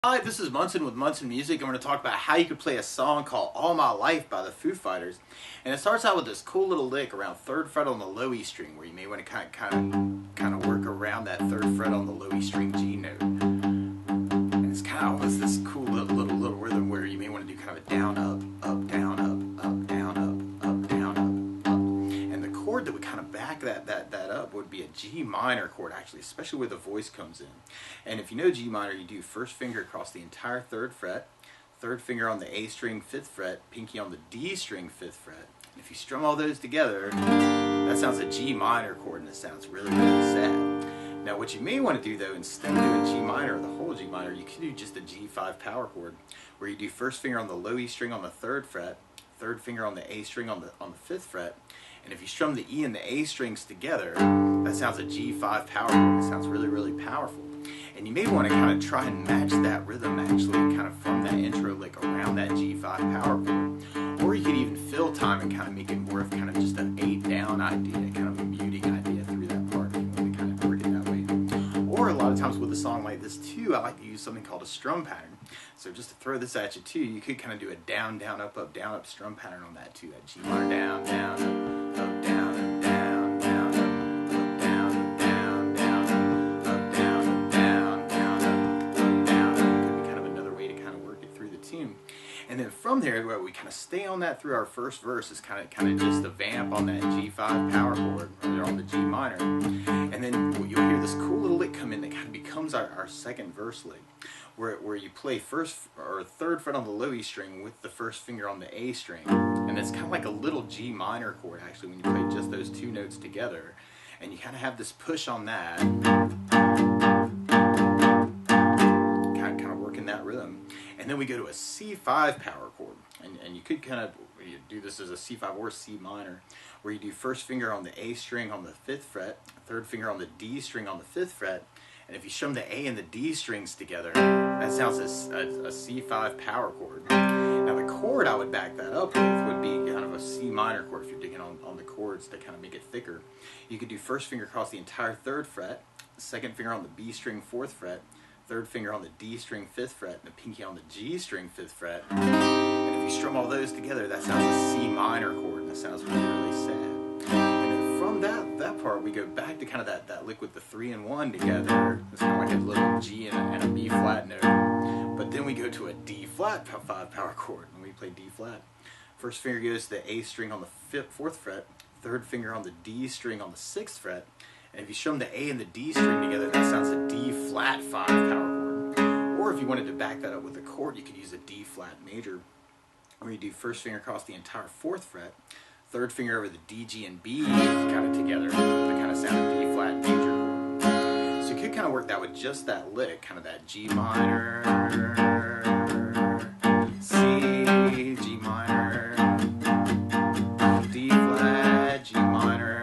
Hi, this is Munson with Munson Music. I'm going to talk about how you could play a song called All My Life by the Foo Fighters. And it starts out with this cool little lick around 3rd fret on the low E string, where you may want to kind of work around that 3rd fret on the low E string G note. And it's kind of almost this cool little rhythm where you may want to do kind of a down, up, down, up, down, up, down, up. And the chord that would kind of back that up would be a G minor chord, actually, especially where the voice comes in. And if you know G minor, you do first finger across the entire 3rd fret, 3rd finger on the A string 5th fret, pinky on the D string 5th fret. And if you strum all those together, that sounds a G minor chord, and it sounds really, really sad. Now what you may want to do though, instead of doing G minor or the whole G minor, you can do just a G5 power chord, where you do first finger on the low E string on the 3rd fret, 3rd finger on the A string on the 5th fret, and if you strum the E and the A strings together, that sounds a G5 power chord. It sounds really, really powerful. And you may want to kind of try and match that rhythm actually kind of from that intro lick around that G5 power chord. Or you could even fill time and kind of make it more of kind of just an 8 down idea, kind of a muting idea through that part if you want to kind of work it that way. Or a lot of times with a song like this too, I like to use something called a strum pattern. So just to throw this at you too, you could kind of do a down, down, up, strum pattern on that too. That G minor down, down, up, down, up, down, down, up, down, down, down, up, down, down, down, up, down. Could be kind of another way to kind of work it through the tune. And then from there, where we kind of stay on that through our first verse is kind of just a vamp on that G5 power chord, or on the G minor. And then you'll hear this cool little lick come in that kind of becomes our second verse lick, where you play 1st or 3rd fret on the low E string with the first finger on the A string. And it's kind of like a little G minor chord actually when you play just those two notes together. And you kind of have this push on that, kind of working that rhythm. And then we go to a C5 power chord. And you could kind of do this as a C5 or C minor, where you do first finger on the A string on the 5th fret, 3rd finger on the D string on the 5th fret, and if you strum the A and the D strings together, that sounds a C5 power chord. Now the chord I would back that up with would be kind of a C minor chord if you're digging on the chords to kind of make it thicker. You could do first finger across the entire 3rd fret, 2nd finger on the B string 4th fret, 3rd finger on the D string 5th fret, and the pinky on the G string 5th fret. And if you strum all those together, that sounds a C minor chord, and that sounds really, really sad. And then from that part, we go back to kind of that lick with the 3 and 1 together. It's kind of like a little G and a B flat note. But then we go to a D flat 5 power chord, and we play D flat. First finger goes to the A string on the 4th fret, 3rd finger on the D string on the 6th fret, and if you strum the A and the D string together, that sounds a D flat 5 power chord. Or if you wanted to back that up with a chord, you could use a D flat major, where you do first finger across the entire 4th fret, 3rd finger over the D, G, and B kind of together to kind of sound a D flat major. So you could kind of work that with just that lick, kind of that G minor, C, G minor, D flat, G minor,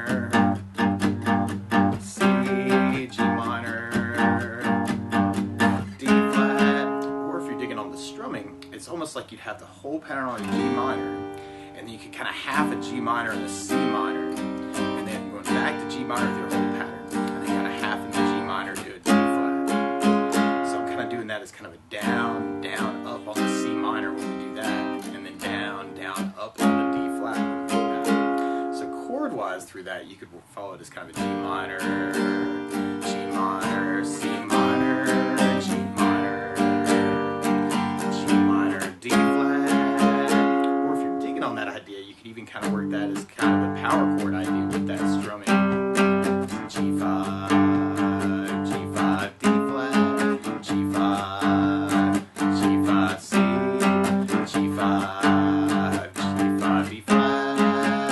C, G minor, D flat. Or if you're digging on the strumming, it's almost like you'd have the whole pattern on a G minor, and then you could kind of half a G minor and a C minor, and then going back to G minor with your whole pattern, and then kind of half in the G minor to a D flat. So I'm kind of doing that as kind of a down, down, up on the C minor when we do that, and then down, down, up on the D flat when we do that. So chord-wise through that, you could follow it as kind of a G minor, G minor, C minor, G minor, G minor, D flat. On that idea, you could even kind of work that as kind of a power chord idea with that strumming. G5, G5, D flat, G5, G5, C, G5, G5, D flat.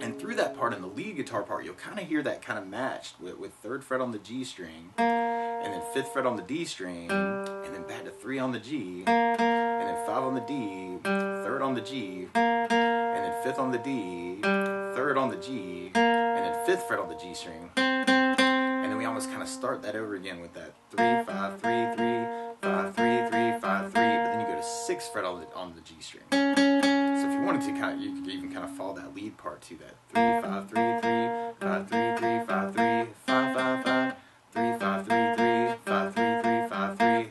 And through that part, in the lead guitar part, you'll kind of hear that kind of matched with 3rd fret on the G string, and then 5th fret on the D string, and then back to 3 on the G, and then 5 on the D, 3rd on the G, and then 5th on the D, 3rd on the G, and then 5th fret on the G string. And then we almost kind of start that over again with that 3, 5, 3, 3, 5, 3, 3, 5, 3, but then you go to 6th fret on the G string. So if you wanted to you could even kind of follow that lead part to that 3, 5, 3, 3, 5, 3, 3, 5, 3, 5, 5, 5, 3, 5, 3, 3, 5, 3, 3, 5, 3,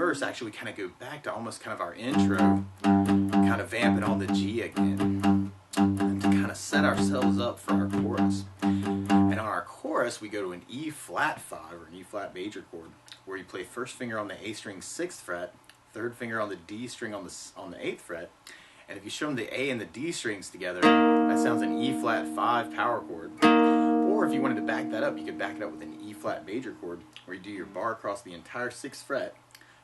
verse, actually, we kind of go back to almost kind of our intro, kind of vamping on the G again, and to kind of set ourselves up for our chorus. And on our chorus, we go to an E flat 5, or an E flat major chord, where you play first finger on the A string 6th fret, third finger on the D string on the 8th fret, and if you strum the A and the D strings together, that sounds an E flat 5 power chord. Or if you wanted to back that up, you could back it up with an E flat major chord, where you do your bar across the entire 6th fret,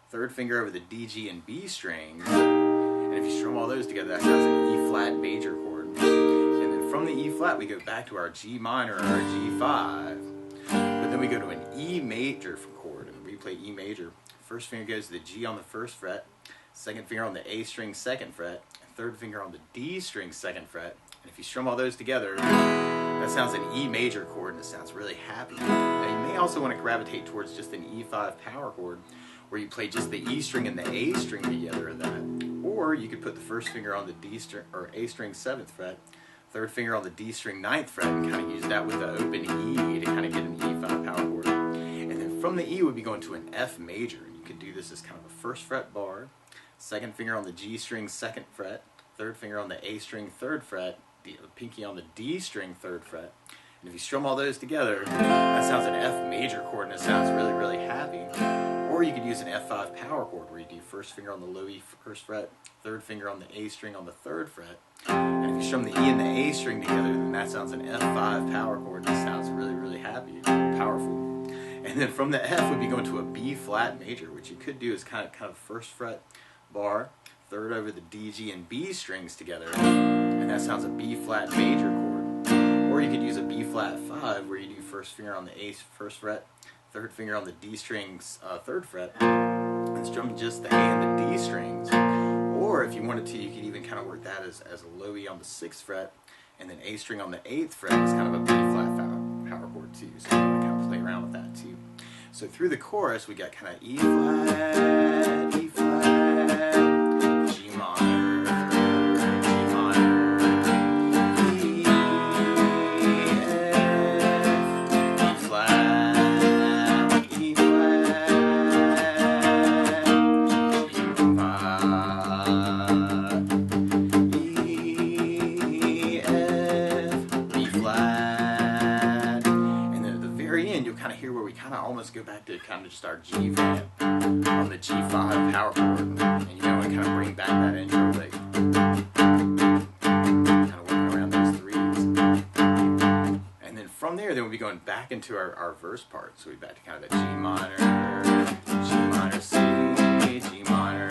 third finger over the D, G, and B strings, and if you strum all those together, that sounds an E flat major chord. And then from the E flat, we go back to our G minor or our G5, but then we go to an E major chord, and we play E major. First finger goes to the G on the 1st fret, second finger on the A string 2nd fret, third finger on the D string 2nd fret, and if you strum all those together, that sounds an E major chord, and it sounds really happy. Now you may also want to gravitate towards just an E5 power chord, where you play just the E string and the A string together of that. Or you could put the first finger on the D string or A string 7th fret, third finger on the D string 9th fret, and kind of use that with the open E to kind of get an E5 power chord. And then from the E would be going to an F major, and you could do this as kind of a 1st fret bar, second finger on the G string 2nd fret, third finger on the A string 3rd fret, pinky on the D string 3rd fret, and if you strum all those together, that sounds an F major chord, and it sounds really, really happy. Or you could use an F5 power chord, where you do first finger on the low E 1st fret, third finger on the A string on the 3rd fret, and if you strum the E and the A string together, then that sounds an F5 power chord, and it sounds really, really happy, powerful. And then from the F would be going to a B flat major, which you could do as kind of 1st fret bar, third over the D, G, and B strings together, and that sounds a B flat major chord. Or you could use a B flat 5, where you do first finger on the A 1st fret, third finger on the D strings 3rd fret, and strum just the A and the D strings. Or if you wanted to, you could even kind of work that as a low E on the 6th fret, and then A string on the 8th fret is kind of a B flat power chord too, so you want to kind of play around with that too. So through the chorus, we got kind of E flat, E flat, G minor, G minor, E, F, E flat, E flat, G5, E, F, B flat, and then at the very end, you'll kind of hear where we kind of almost go back to kind of just our G vamp on the G5 power chord, and you may want to kind of bring back that intro lick, kind of working around those 3s. And then from there, then we'll be going back into our verse part, so we'll be back to kind of the G minor, C, G minor,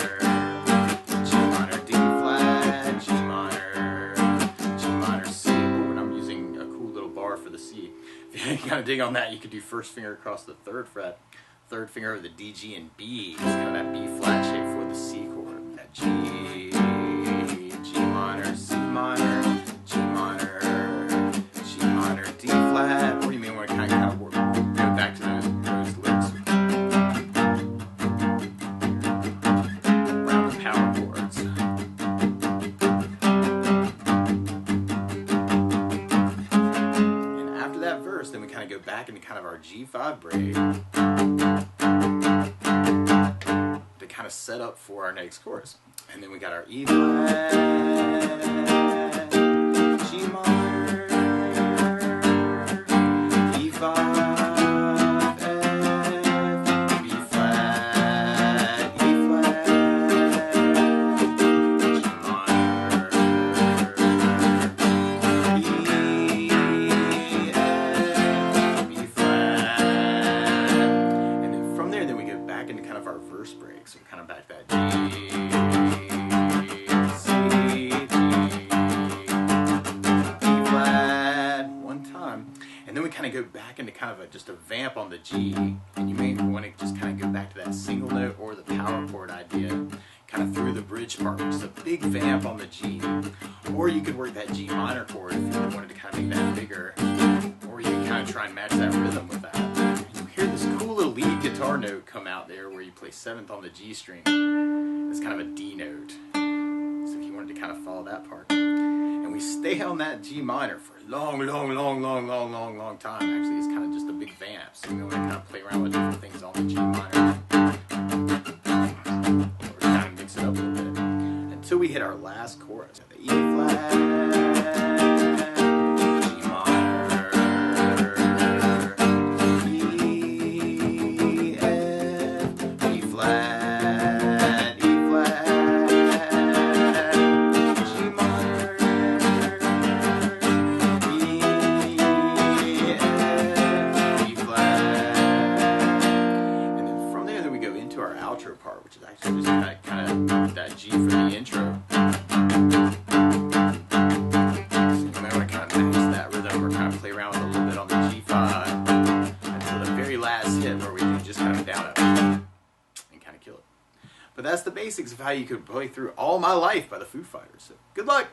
G minor, D flat, G minor, C. Oh, and I'm using a cool little bar for the C. If you kind of dig on that, you could do first finger across the 3rd fret, third finger over the D, G, and B. It's kind of that B flat shape for the C chord. That G, G minor, C minor, G minor, D flat. Or you may want to kind of work, go back to those licks around the power chords. And after that verse, then we kind of go back into kind of our G5 break to kind of set up for our next chorus. And then we got our E flat, G minor, E5, F, B flat, E flat, G minor, E, F, B flat. And then from there, then we go back into kind of our verse break. So kind of back that G, C, D flat one time, and then we kind of go back into kind of just a vamp on the G, and you may want to just kind of go back to that single note or the power chord idea, kind of through the bridge part, which is a big vamp on the G. Or you could work that G minor chord if you wanted to kind of make that bigger, or you could kind of try and match that rhythm with that. And you hear this cool little lead guitar note come out there where you play 7th on the G string. It's kind of a D note. So if you wanted to kind of follow that part. And we stay on that G minor for a long time. Actually, it's kind of just a big vamp. So we want to kind of play around with different things on the G minor. So we hit our last chorus. The E flat, G minor, E, F, E flat, G minor, E, F, E flat. And then from there, we go into our outro part, which is actually just kind of that G for the intro. So you might want to kind of match that rhythm or kind of play around with it a little bit on the G5 until the very last hit where we do just kind of down it and kind of kill it. But that's the basics of how you could play through All My Life by the Foo Fighters. So good luck!